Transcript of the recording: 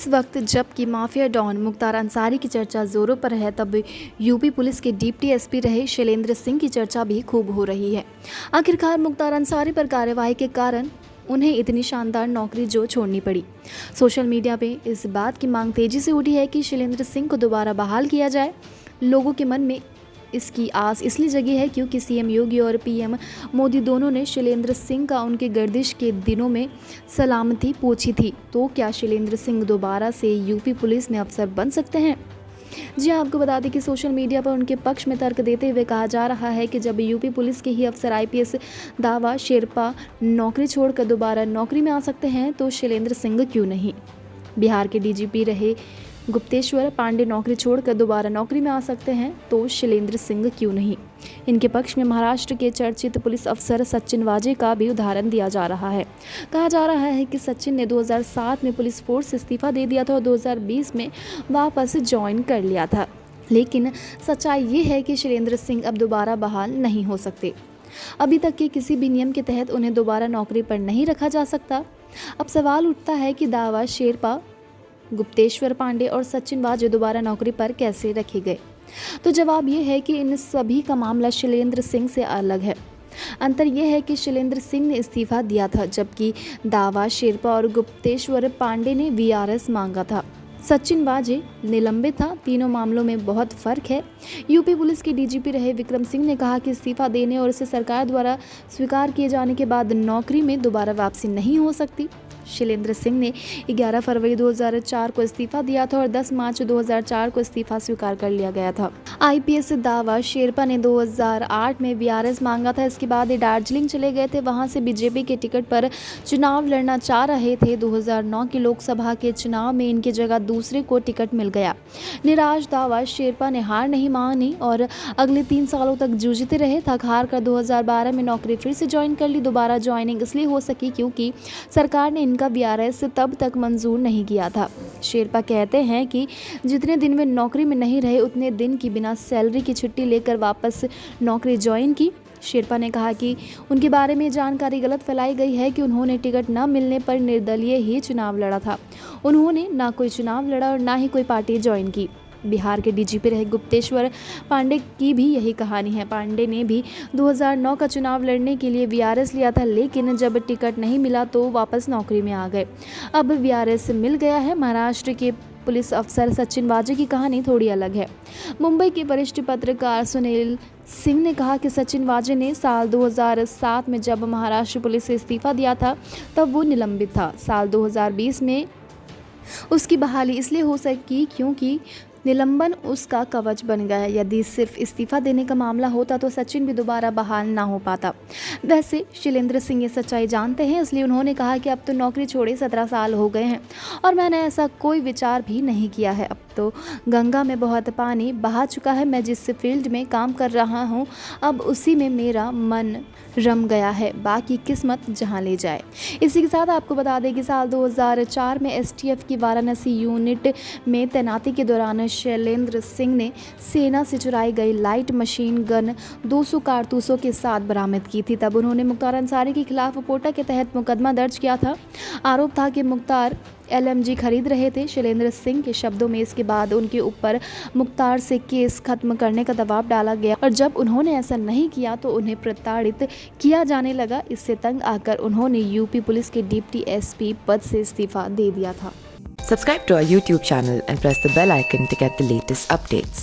इस वक्त जबकि माफिया डॉन मुख्तार अंसारी की चर्चा जोरों पर है, तब यूपी पुलिस के डिप्टी एसपी रहे शैलेंद्र सिंह की चर्चा भी खूब हो रही है। आखिरकार मुख्तार अंसारी पर कार्रवाई के कारण उन्हें इतनी शानदार नौकरी जो छोड़नी पड़ी। सोशल मीडिया पे इस बात की मांग तेजी से उठी है कि शैलेंद्र सिंह को दोबारा बहाल किया जाए। लोगों के मन में इसकी आस इसलिए जगी है क्योंकि सीएम योगी और पीएम मोदी दोनों ने शैलेंद्र सिंह का उनके गर्दिश के दिनों में सलामती पूछी थी। तो क्या शैलेंद्र सिंह दोबारा से यूपी पुलिस में अफसर बन सकते हैं? जी आपको बता दें कि सोशल मीडिया पर उनके पक्ष में तर्क देते हुए कहा जा रहा है कि जब यूपी पुलिस के ही अफसर आईपीएस दावा शेरपा नौकरी छोड़कर दोबारा नौकरी में आ सकते हैं, तो शैलेंद्र सिंह क्यों नहीं? बिहार के डीजीपी रहे गुप्तेश्वर पांडे नौकरी छोड़कर दोबारा नौकरी में आ सकते हैं, तो शैलेंद्र सिंह क्यों नहीं? इनके पक्ष में महाराष्ट्र के चर्चित पुलिस अफसर सचिन वाजे का भी उदाहरण दिया जा रहा है। कहा जा रहा है कि सचिन ने 2007 में पुलिस फोर्स से इस्तीफा दे दिया था और 2020 में वापस ज्वाइन कर लिया था। लेकिन सच्चाई ये है कि शैलेंद्र सिंह अब दोबारा बहाल नहीं हो सकते। अभी तक के किसी भी नियम के तहत उन्हें दोबारा नौकरी पर नहीं रखा जा सकता। अब सवाल उठता है कि दावा शेरपा, गुप्तेश्वर पांडे और सचिन वाजे दोबारा नौकरी पर कैसे रखे गए? तो जवाब ये है कि इन सभी का मामला शैलेंद्र सिंह से अलग है। अंतर यह है कि शैलेंद्र सिंह ने इस्तीफा दिया था, जबकि दावा शेरपा और गुप्तेश्वर पांडे ने वीआरएस मांगा था। सचिन वाजे निलंबित था। तीनों मामलों में बहुत फर्क है। यूपी पुलिस के डीजीपी रहे विक्रम सिंह ने कहा कि इस्तीफा देने और इसे सरकार द्वारा स्वीकार किए जाने के बाद नौकरी में दोबारा वापसी नहीं हो सकती। शैलेंद्र सिंह ने 11 फरवरी 2004 को इस्तीफा दिया था और 10 मार्च 2004 को इस्तीफा स्वीकार कर लिया गया था। आईपीएस दावा शेरपा ने 2008 में वीआरएस मांगा था। इसके बाद ये दार्जिलिंग चले गए थे। वहां से बीजेपी के टिकट पर चुनाव लड़ना चाह रहे थे। 2009 के लोकसभा के चुनाव में इनकी जगह दूसरे को टिकट मिल गया। निराश दावा शेरपा ने हार नहीं मानी और अगले 3 सालों तक जूझते रहे। थक हार कर 2012 में नौकरी फिर से ज्वाइन कर ली। दोबारा ज्वाइनिंग इसलिए हो सकी क्योंकि सरकार ने इनका वीआरएस तब तक मंजूर नहीं किया था। शेरपा कहते हैं कि जितने दिन वे नौकरी में नहीं रहे उतने दिन की बिना सैलरी की छुट्टी लेकर वापस नौकरी ज्वाइन की। शेरपा ने कहा कि उनके बारे में जानकारी गलत फैलाई गई है कि उन्होंने टिकट न मिलने पर निर्दलीय ही चुनाव लड़ा था। उन्होंने ना कोई चुनाव लड़ा और ना ही कोई पार्टी ज्वाइन की। बिहार के डीजीपी रहे गुप्तेश्वर पांडे की भी यही कहानी है। पांडे ने भी 2009 का चुनाव लड़ने के लिए वीआरएस लिया था, लेकिन जब टिकट नहीं मिला तो वापस नौकरी में आ गए। अब वीआरएस मिल गया है। महाराष्ट्र के पुलिस अफसर सचिन वाजे की कहानी थोड़ी अलग है। मुंबई के वरिष्ठ पत्रकार सुनील सिंह ने कहा कि सचिन वाजे ने साल 2007 में जब महाराष्ट्र पुलिस से इस्तीफा दिया था तब वो निलंबित था। साल 2020 में उसकी बहाली इसलिए हो सकी क्योंकि निलंबन उसका कवच बन गया। यदि सिर्फ इस्तीफा देने का मामला होता तो सचिन भी दोबारा बहाल ना हो पाता। वैसे शैलेंद्र सिंह ये सच्चाई जानते हैं, इसलिए उन्होंने कहा कि अब तो नौकरी छोड़े 17 साल हो गए हैं और मैंने ऐसा कोई विचार भी नहीं किया है। अब तो गंगा में बहुत पानी बहा चुका है। मैं जिस फील्ड में काम कर रहा हूँ अब उसी में मेरा मन रम गया है, बाकी किस्मत जहाँ ले जाए। इसी के साथ आपको बता दें कि साल 2004 में एसटीएफ की वाराणसी यूनिट में तैनाती के दौरान शैलेंद्र सिंह ने सेना से चुराई गई लाइट मशीन गन 200 कारतूसों के साथ बरामद की थी। तब उन्होंने मुख्तार अंसारी के खिलाफ पोटा के तहत मुकदमा दर्ज किया था। आरोप था कि मुख्तार एलएमजी खरीद रहे थे। शैलेंद्र सिंह के शब्दों में इसके बाद उनके ऊपर मुख्तार से केस खत्म करने का दबाव डाला गया और जब उन्होंने ऐसा नहीं किया तो उन्हें प्रताड़ित किया जाने लगा। इससे तंग आकर उन्होंने यूपी पुलिस के डिप्टी एसपी पद से इस्तीफा दे दिया था। Subscribe to our YouTube channel and press the bell icon to get the latest updates.